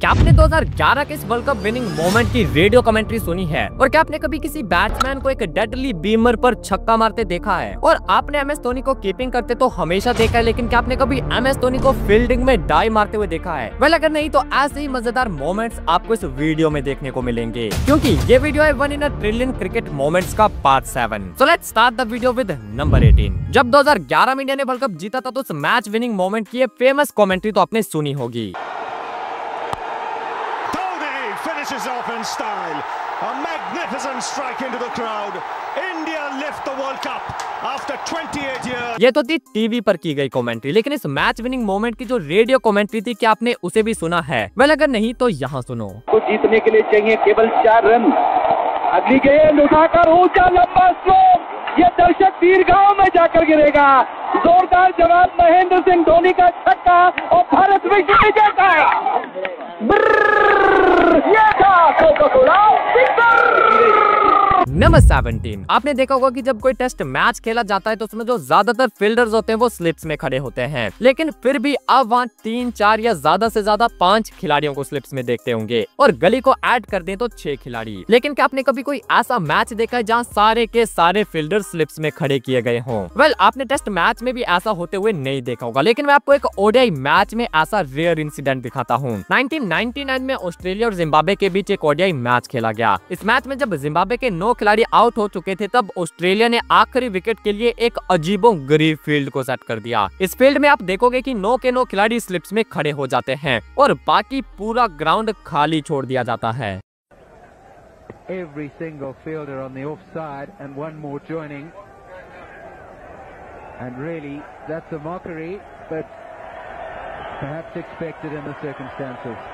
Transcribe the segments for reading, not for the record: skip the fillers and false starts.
क्या आपने 2011 के इस वर्ल्ड कप विनिंग मोमेंट की रेडियो कमेंट्री सुनी है? और क्या आपने कभी किसी बैट्समैन को एक डेडली बीमर पर छक्का मारते देखा है? और आपने MS धोनी को कीपिंग करते तो हमेशा देखा है, लेकिन क्या आपने कभी MS धोनी को फील्डिंग में डाई मारते हुए देखा है? वेल, अगर नहीं तो ऐसे ही मजेदार मोमेंट्स आपको इस वीडियो में देखने को मिलेंगे, क्योंकि ये वीडियो है 1 इन अ ट्रिलियन क्रिकेट मोमेंट्स का part 7। So let's start the video with number 18। जब 2011 में इंडिया ने वर्ल्ड कप जीता था तो उस मैच विनिंग मोमेंट की फेमस कमेंट्री तो आपने सुनी होगी। Finishes off in style. A magnificent strike into the crowd. India lift the World Cup after 28 years. ये तो थी टीवी पर की गई कमेंट्री, लेकिन इस मैच विनिंग मोमेंट की जो रेडियो कमेंट्री थी, क्या आपने उसे भी सुना है? वेल, अगर नहीं तो यहाँ सुनो। तो जीतने के लिए चाहिए केवल 4 रन। अगली गेंद उठाकर ऊंचा लंबा स्ट्रोक, ये दर्शक दीर्घाओं में जाकर गिरेगा। जोरदार जवाब, महेंद्र सिंह धोनी का छक्का और भारत विश्व विजेता है। ये था कोका-कोला नंबर 17। आपने देखा होगा कि जब कोई टेस्ट मैच खेला जाता है तो उसमें जो ज्यादातर फील्डर्स होते हैं वो स्लिप्स में खड़े होते हैं, लेकिन फिर भी अब वहाँ 3, 4 या ज्यादा से ज्यादा 5 खिलाड़ियों को स्लिप्स में देखते होंगे, और गली को ऐड कर दें तो 6 खिलाड़ी। लेकिन क्या आपने कभी कोई ऐसा मैच देखा है जहाँ सारे के सारे फील्डर स्लिप्स में खड़े किए गए हों? वेल, आपने टेस्ट मैच में भी ऐसा होते हुए नहीं देखा होगा, लेकिन मैं आपको एक ODI मैच में ऐसा रेयर इंसिडेंट दिखाता हूँ। 1999 में ऑस्ट्रेलिया और जिम्बाब्वे के बीच एक ODI मैच खेला गया। इस मैच में जब जिम्बाब्वे के 9 खिलाड़ी आउट हो चुके थे, तब ऑस्ट्रेलिया ने आखिरी विकेट के लिए एक अजीबोगरीब फील्ड को सेट कर दिया। इस फील्ड में आप देखोगे कि 9 के 9 खिलाड़ी स्लिप्स में खड़े हो जाते हैं और बाकी पूरा ग्राउंड खाली छोड़ दिया जाता है। Every single fielder on the offside and one more joining, and really that's a mockery, but perhaps expected in the circumstances.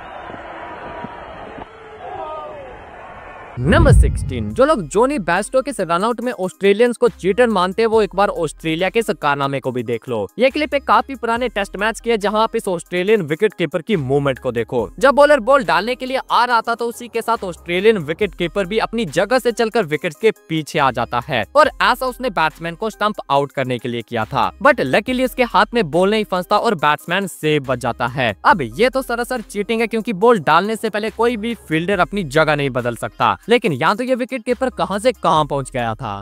Number 16। जो लोग जोनी बेयरस्टो के रनआउट में ऑस्ट्रेलियंस को चीटर मानते हैं, वो एक बार ऑस्ट्रेलिया के इस कारनामे को भी देख लो। ये क्लिप एक काफी पुराने टेस्ट मैच की है, जहां आप इस ऑस्ट्रेलियन विकेट कीपर की मूवमेंट को देखो। जब बॉलर बॉल डालने के लिए आ रहा था तो उसी के साथ ऑस्ट्रेलियन विकेट कीपर भी अपनी जगह से चलकर विकेट के पीछे आ जाता है, और ऐसा उसने बैट्समैन को स्टंप आउट करने के लिए किया था। बट लकीली इसके हाथ में बॉल नहीं फंसता और बैट्समैन सेव बच जाता है। अब ये तो सरासर चीटिंग है, क्योंकि बॉल डालने से पहले कोई भी फील्डर अपनी जगह नहीं बदल सकता, लेकिन यहाँ तो ये विकेट कीपर कहां से कहां पहुंच गया था।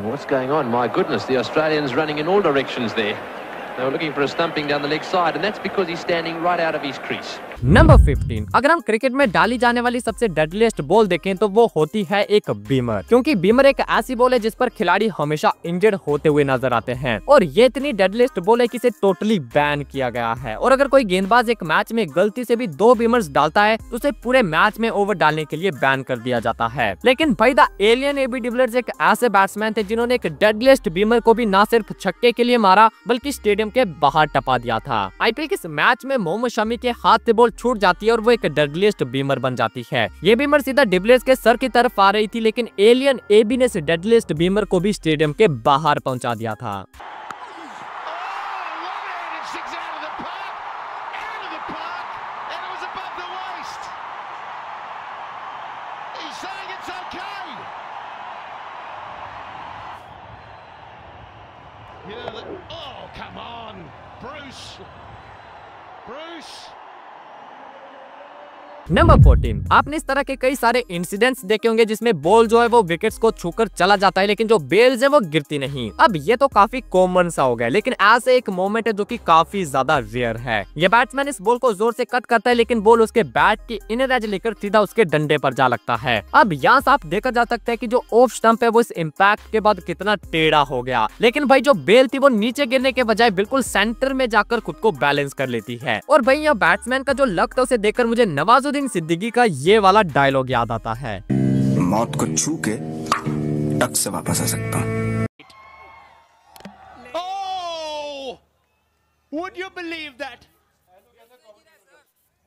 What's going on? My goodness, the Australians running in all directions there. They were looking for a stumping down the leg side, and that's because he's standing right out of his crease. Number 15। अगर हम cricket में डाली जाने वाली सबसे deadliest ball देखें तो वो होती है एक बीमर, क्योंकि बीमर एक ऐसी बॉल है जिस पर खिलाड़ी हमेशा इंजर्ड होते हुए नजर आते हैं, और ये इतनी डेडलीस्ट बॉल है कि इसे टोटली बैन किया गया है। और अगर कोई गेंदबाज एक मैच में गलती से भी 2 बीमर्स डालता है तो उसे पूरे मैच में ओवर डालने के लिए बैन कर दिया जाता है। लेकिन भाई द एलियन AB डिविलियर्स एक ऐसे बैट्समैन थे जिन्होंने एक डेडलीस्ट बीमर को भी ना सिर्फ छक्के के लिए मारा, बल्कि स्टेडियम के बाहर टपा दिया था। IPL के इस मैच में मोहम्मद शमी के हाथ से बॉल छूट जाती है और वो एक डेडलीस्ट बीमर बन जाती है। ये बीमर सीधा डिविलियर्स के सर की तरफ आ रही थी, लेकिन एलियन AB ने इस डेडलीस्ट बीमर को भी स्टेडियम के बाहर पहुंचा दिया था। नंबर 14। आपने इस तरह के कई सारे इंसिडेंट्स देखे होंगे जिसमें बॉल जो है वो विकेट्स को छूकर चला जाता है, लेकिन जो बेल्स है वो गिरती नहीं। अब ये तो काफी कॉमन सा हो गया, लेकिन ऐसे एक मोमेंट है जो कि काफी ज्यादा रेयर है। ये बैट्समैन इस बॉल को जोर से कट करता है, लेकिन बॉल उसके बैट की इनर एज लेकर सीधा उसके डंडे पर जा लगता है। अब यहाँ से आप देखा जा सकता है कि जो ऑफ स्टंप है वो इस इम्पैक्ट के बाद कितना टेढ़ा हो गया, लेकिन भाई जो बेल थी वो नीचे गिरने के बजाय बिल्कुल सेंटर में जाकर खुद को बैलेंस कर लेती है। और भाई यहाँ बैट्समैन का जो लक था उसे देखकर मुझे नवाजुद्दीन सिद्दीकी का ये वाला डायलॉग याद आता है, मौत को छू के टक से वापस आ सकता हूँ। Would you believe that?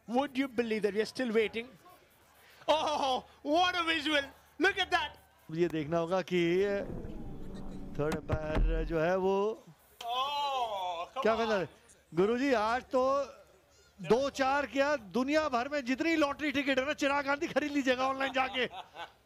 Would you believe that we are still waiting? Oh, what a visual! Look at that! ये देखना होगा कि थर्ड एम्पायर जो है वो क्या कहता है गुरुजी, आज तो 2-4 क्या दुनिया भर में जितनी लॉटरी टिकट है ना, चिराग गांधी खरीद लीजिएगा ऑनलाइन जाके।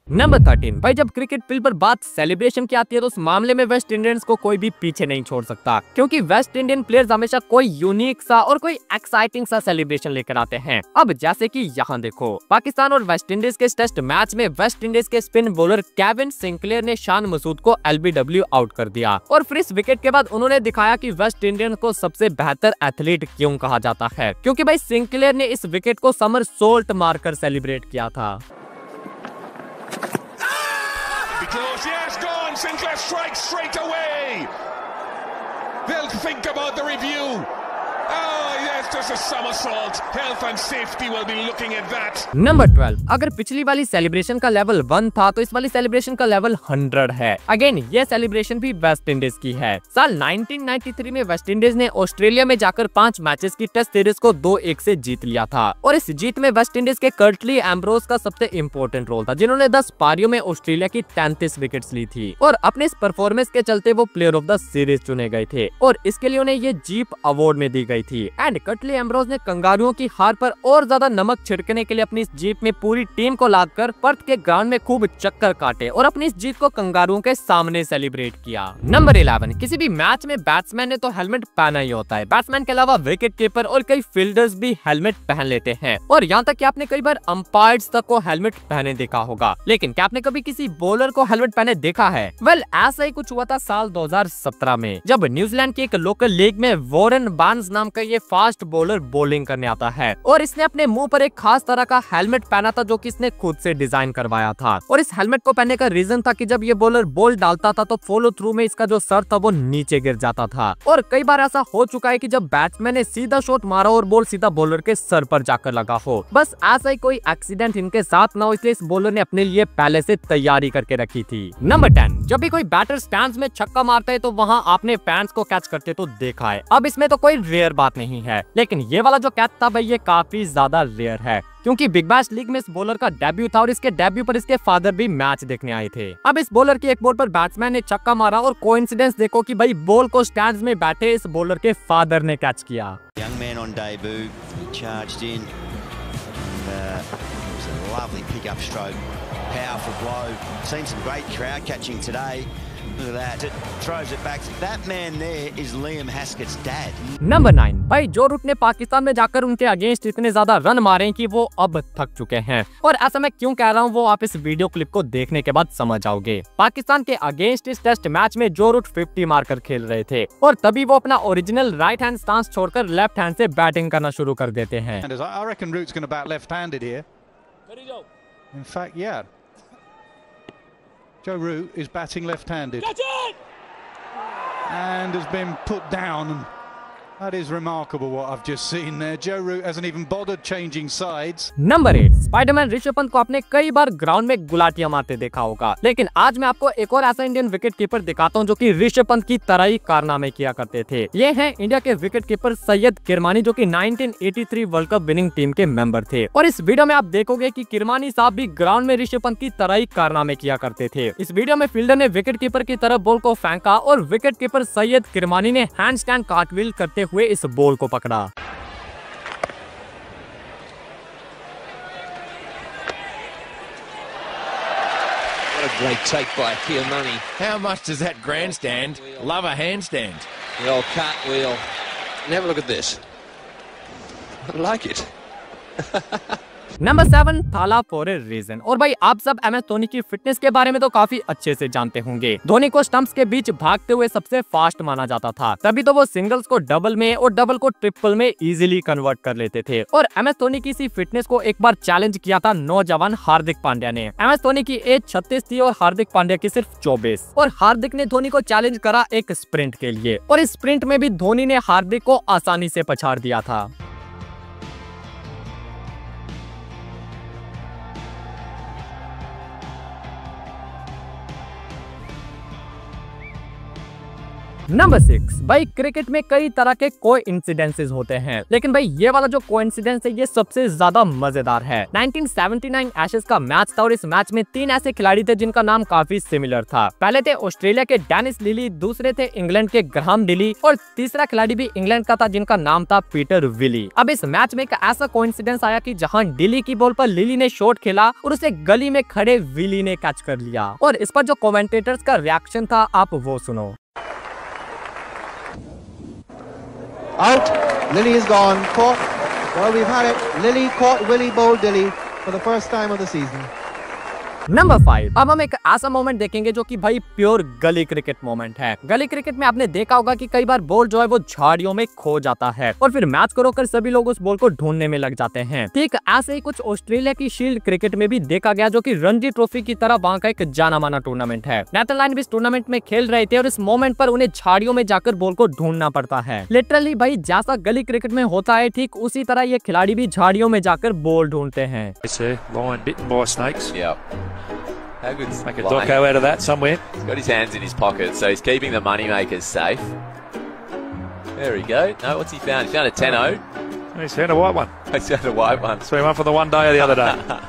नंबर 13, भाई जब क्रिकेट फील्ड पर बात सेलिब्रेशन की आती है तो उस मामले में वेस्ट इंडियंस को कोई भी पीछे नहीं छोड़ सकता, क्योंकि वेस्ट इंडियन प्लेयर्स हमेशा कोई यूनिक सा और कोई एक्साइटिंग सा सेलिब्रेशन लेकर आते हैं। अब जैसे कि यहाँ देखो, पाकिस्तान और वेस्ट इंडीज के टेस्ट मैच में वेस्ट इंडीज के स्पिन बॉलर केविन सिंक्लेयर ने शान मसूद को LBW आउट कर दिया और फिर इस विकेट के बाद उन्होंने दिखाया कि वेस्ट इंडियन को सबसे बेहतर एथलीट क्यों कहा जाता है, क्योंकि भाई सिंक्लेयर ने इस विकेट को समर सोल्ट मारकर सेलिब्रेट किया था। Yes, gone. Sinclair strikes straight away. They'll think about the review. Oh, yes, just a somersault. Health and safety will be looking at that. Number 12, अगर पिछली वाली सेलिब्रेशन का लेवल 1 था तो इस वाली सेलिब्रेशन का लेवल 100 है। अगेन ये सेलिब्रेशन भी वेस्ट इंडीज की है। साल 1993 में वेस्ट इंडीज ने ऑस्ट्रेलिया में जाकर 5 मैचेस की टेस्ट सीरीज को 2-1 से जीत लिया था और इस जीत में वेस्ट इंडीज के कर्टली एम्ब्रोज का सबसे इम्पोर्टेंट रोल था, जिन्होंने 10 पारियों में ऑस्ट्रेलिया की 33 विकेट्स ली थी और अपने इस परफॉर्मेंस के चलते वो प्लेयर ऑफ द सीरीज चुने गए थे और इसके लिए उन्हें ये जीप अवार्ड में दी गई थी। एंड कर्टली एम्ब्रोज ने कंगारुओं की हार पर और ज्यादा नमक छिड़कने के लिए अपनी इस जीप में पूरी टीम को लादकर पर्थ के ग्राउंड में खूब चक्कर काटे और अपनी इस जीत को कंगारुओं के सामने सेलिब्रेट किया। नंबर 11, किसी भी मैच में बैट्समैन ने तो हेलमेट पहना ही होता है। बैट्समैन के अलावा विकेट कीपर और कई फील्डर्स भी हेलमेट पहन लेते हैं और यहाँ तक कि आपने कई बार अंपायर्स तक को हेलमेट पहने देखा होगा, लेकिन क्या आपने कभी किसी बॉलर को हेलमेट पहने देखा है? वेल, ऐसा ही कुछ हुआ था साल 2017 में, जब न्यूजीलैंड की एक लोकल लीग में वॉरेन बार्न्स नाम का ये फास्ट बॉलर बॉलिंग करने आता है और इसने अपने मुंह पर एक खास तरह का हेलमेट पहना था जो कि इसने खुद से डिजाइन करवाया था और इस हेलमेट को पहनने का रीजन था कि जब ये बॉलर बॉल डालता था तो फॉलो थ्रू में इसका जो सर था वो नीचे गिर जाता था और कई बार ऐसा हो चुका है कि जब बैट्समैन ने सीधा शॉट मारा और बॉल सीधा बॉलर के सर पर जाकर लगा हो। बस ऐसा ही कोई एक्सीडेंट इनके साथ ना हो, इसलिए इस बॉलर ने अपने लिए पहले से तैयारी करके रखी थी। नंबर 10, जब भी कोई बैटर स्टैंड्स में छक्का मारता है तो वहाँ आपने फैंस को कैच करते तो देखा है। अब इसमें तो कोई रेयर बात नहीं है, लेकिन ये वाला जो कैच था भाई ये काफी ज्यादा रेयर है, क्योंकि बिग बैश लीग में इस बॉलर का डेब्यू था और इसके डेब्यू पर इसके फादर भी मैच देखने आए थे। अब इस बॉलर की एक बॉल पर बैट्समैन ने छक्का मारा और कोइंसिडेंस देखो कि भाई बॉल को स्टैंड्स में बैठे इस बॉलर के फादर ने कैच किया। Young man on debut, he charged in. It was a lovely pick-up stroke, powerful blow. Seen some great crowd catching today. Look at that. It throws it back. That man there is Liam Haskett's dad. Number 9, भाई जो root ने पाकिस्तान में जाकर उनके against इतने ज्यादा run मारे कि वो अब थक चुके हैं और ऐसा मैं क्यों कह रहा हूँ वो आप इस वीडियो क्लिप को देखने के बाद समझ आओगे। पाकिस्तान के अगेंस्ट इस टेस्ट मैच में जो रूट 50 मारकर खेल रहे थे और तभी वो अपना ओरिजिनल राइट हैंड स्टांस छोड़कर लेफ्ट हैंड से बैटिंग करना शुरू कर देते हैं। I reckon Root's going to bat left-handed here. In fact, yeah. Joe Root is batting left-handed and has been put down. And that is remarkable what I've just seen there. Joe Root hasn't even bothered changing sides. Number 8, Spiderman Rishabh Pant को आपने कई बार ground में गुलाटियां मारते देखा होगा, लेकिन आज मैं आपको एक और ऐसा इंडियन विकेट कीपर दिखाता हूं जो कि ऋषभ पंत की तरह ही कारनामे किया करते थे। ये हैं इंडिया के विकेट कीपर सैयद किरमानी, जो कि 1983 वर्ल्ड कप विनिंग टीम के मेंबर थे और इस वीडियो में आप देखोगे कि किरमानी साहब भी ग्राउंड में ऋषभ पंत की तरह ही कारनामे किया करते थे। इस वीडियो में फील्डर ने विकेट कीपर की तरफ बॉल को फेंका और विकेट कीपर सैयद किरमानी ने हैंड स्टैंड कार्टव्हील करते हुए इस बॉल को पकड़ा। What a great take by Kirmani. How much does that grandstand love a handstand? The old cartwheel. And have a look at this. I like it. Number 7, थाला for a reason. और भाई आप सब MS Dhoni की fitness के बारे में तो काफी अच्छे से जानते होंगे। धोनी को स्टंप्स के बीच भागते हुए सबसे फास्ट माना जाता था, तभी तो वो सिंगल्स को डबल में और डबल को ट्रिपल में इजीली कन्वर्ट कर लेते थे। और MS धोनी की इसी फिटनेस को एक बार चैलेंज किया था नौजवान हार्दिक पांड्या ने। MS धोनी की एज 36 थी और हार्दिक पांड्या की सिर्फ 24 और हार्दिक ने धोनी को चैलेंज करा एक स्प्रिंट के लिए और इस स्प्रिंट में भी धोनी ने हार्दिक को आसानी से पछाड़ दिया था। नंबर 6, भाई क्रिकेट में कई तरह के कोइंसिडेंसेस होते हैं, लेकिन भाई ये वाला जो कोइंसिडेंस है ये सबसे ज्यादा मजेदार है। 1979 एशेज का मैच था और इस मैच में 3 ऐसे खिलाड़ी थे जिनका नाम काफी सिमिलर था। पहले थे ऑस्ट्रेलिया के डेनिस लिली, दूसरे थे इंग्लैंड के ग्राहम डिली और तीसरा खिलाड़ी भी इंग्लैंड का था जिनका नाम था पीटर विली। अब इस मैच में एक ऐसा कोइंसिडेंस आया कि जहां डिली की बॉल पर लिली ने शॉट खेला और उसे गली में खड़े विली ने कैच कर लिया, और इस पर जो कमेंटेटर्स का रिएक्शन था आप वो सुनो। Out. Lily is gone. Caught. Well, we've had it. Lily caught Willie Boldilly for the first time of the season. Number 5, अब हम एक ऐसा मोमेंट देखेंगे जो कि भाई प्योर गली क्रिकेट मोमेंट है। गली क्रिकेट में आपने देखा होगा कि कई बार बॉल जो है वो झाड़ियों में खो जाता है और फिर मैच को रोककर सभी लोग उस बॉल को ढूंढने में लग जाते हैं। ठीक ऐसे ही कुछ ऑस्ट्रेलिया की शील्ड क्रिकेट में भी देखा गया, जो कि रणजी ट्रॉफी की तरह वहाँ का एक जाना माना टूर्नामेंट है। नेदरलैंड भी इस टूर्नामेंट में खेल रहे थे और इस मोमेंट पर उन्हें झाड़ियों में जाकर बॉल को ढूंढना पड़ता है। लिटरली भाई जैसा गली क्रिकेट में होता है ठीक उसी तरह ये खिलाड़ी भी झाड़ियों में जाकर बॉल ढूंढते हैं। How good's make a doco out of that somewhere. He's got his hands in his pockets, so he's keeping the money makers safe. There we go. No, what's he found? He's found a 10-0. He's found a white one. He's found a white one. So he won for the one day or the other day.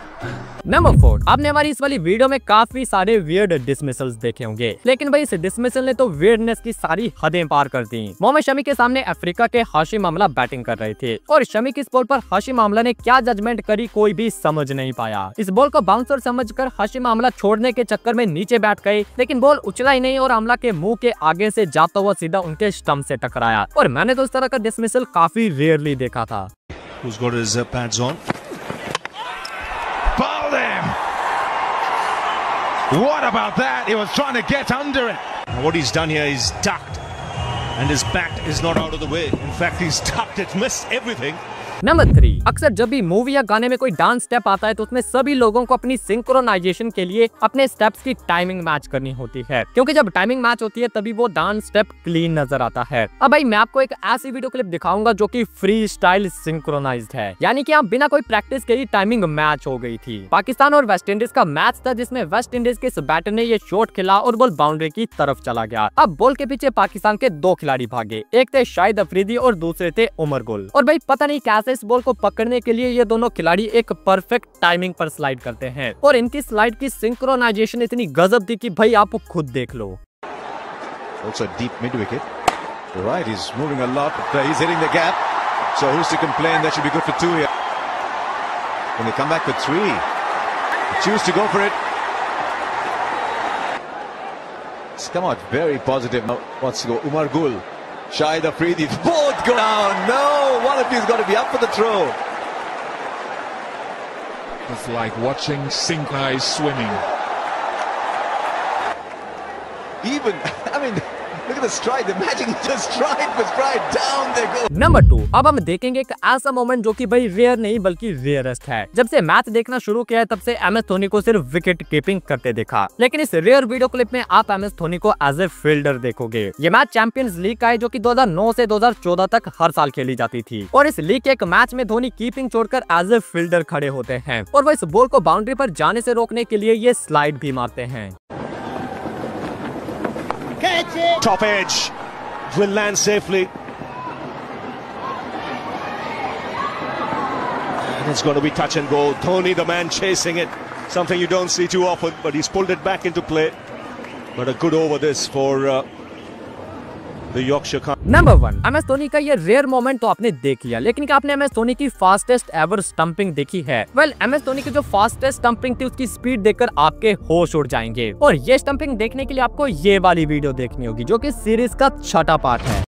Number 4, आपने हमारी इस वाली video में काफी सारे weird dismissals देखे होंगे, लेकिन भाई इस डिसमिसल ने तो वियर्डनेस की सारी हदें पार कर दी। मोहम्मद शमी के सामने अफ्रीका के हाशिम आमला बैटिंग कर रहे थे और शमी की इस बॉल पर हाशिम आमला ने क्या जजमेंट करी कोई भी समझ नहीं पाया। इस बॉल को बाउंसर समझकर हाशिम आमला छोड़ने के चक्कर में नीचे बैठ गए, लेकिन बॉल उछला ही नहीं और आमला के मुंह के आगे से जाता हुआ सीधा उनके स्टंप से टकराया। और मैंने तो इस तरह का डिसमिसल काफी रेयरली देखा था। Who's got his pads on? What about that? He was trying to get under it. What he's done here is ducked, and his bat is not out of the way. In fact, he's ducked it, missed everything. Number 3, अक्सर जब भी movie या गाने में कोई dance step आता है तो उसमें सभी लोगों को अपनी सिंक्रोनाइजेशन के लिए अपने स्टेप्स की टाइमिंग मैच करनी होती है, क्योंकि जब टाइमिंग मैच होती है तभी वो डांस स्टेप क्लीन नजर आता है। अब भाई मैं आपको एक ऐसी वीडियो क्लिप दिखाऊंगा जो कि फ्री स्टाइल सिंक्रोनाइज्ड है, यानी कि आप बिना कोई प्रैक्टिस के ही टाइमिंग मैच हो गई थी। पाकिस्तान और वेस्ट इंडीज का मैच था जिसमें वेस्ट इंडीज के इस बैटर ने ये शॉट खेला और बॉल बाउंड्री की तरफ चला गया। अब बॉल के पीछे पाकिस्तान के 2 खिलाड़ी भागे, एक थे शाहिद अफरीदी और दूसरे थे उमर गुल। और भाई पता नहीं कैसे इस बॉल को पकड़ने के लिए ये दोनों खिलाड़ी एक परफेक्ट टाइमिंग पर स्लाइड करते हैं और इनकी स्लाइड की सिंक्रोनाइजेशन इतनी गजब थी कि भाई आप खुद देख लो। Also deep mid wicket. Right, he's moving a lot. He's hitting the gap. So who's to complain? That should be good for 2 here. When they come back for 3, they choose to go for it. It's come out very positive. Now what's go? Umar Gul, Shahid Afridi, both go down. No, one of these got to be up for the throw. It's like watching synchronized swimming. Even, I mean, look at the stride. The magic is just stride for stride. Down they go. Number 2, अब हम देखेंगे एक ऐसा moment जो कि भाई rare नहीं बल्कि रेयरेस्ट है। जब से मैच देखना शुरू किया है तब से एम एस धोनी को सिर्फ विकेट कीपिंग करते देखा, लेकिन इस रेयर वीडियो क्लिप में आप एम एस धोनी को एज ए फील्डर देखोगे। ये मैच चैंपियंस लीग का है जो कि 2009 से 2014 तक हर साल खेली जाती थी और इस लीग के एक मैच में धोनी कीपिंग छोड़कर एज ए फील्डर खड़े होते हैं और वो इस बॉल को बाउंड्री पर जाने से रोकने के लिए ये स्लाइड भी मारते हैं। Top edge will land safely. And it's going to be touch and go. Dhoni, the man chasing it. Something you don't see too often, but he's pulled it back into play. But a good over this for the Yorkshire Khan. Number 1, M S Dhoni का ये rare moment तो आपने देख लिया, लेकिन क्या आपने M S Dhoni की फास्टेस्ट एवर स्टंपिंग देखी है? वेल, एम एस धोनी की जो फास्टेस्ट स्टंपिंग थी उसकी स्पीड देखकर आपके होश उड़ जाएंगे और ये स्टंपिंग देखने के लिए आपको ये वाली वीडियो देखनी होगी जो कि सीरीज का 6था पार्ट है।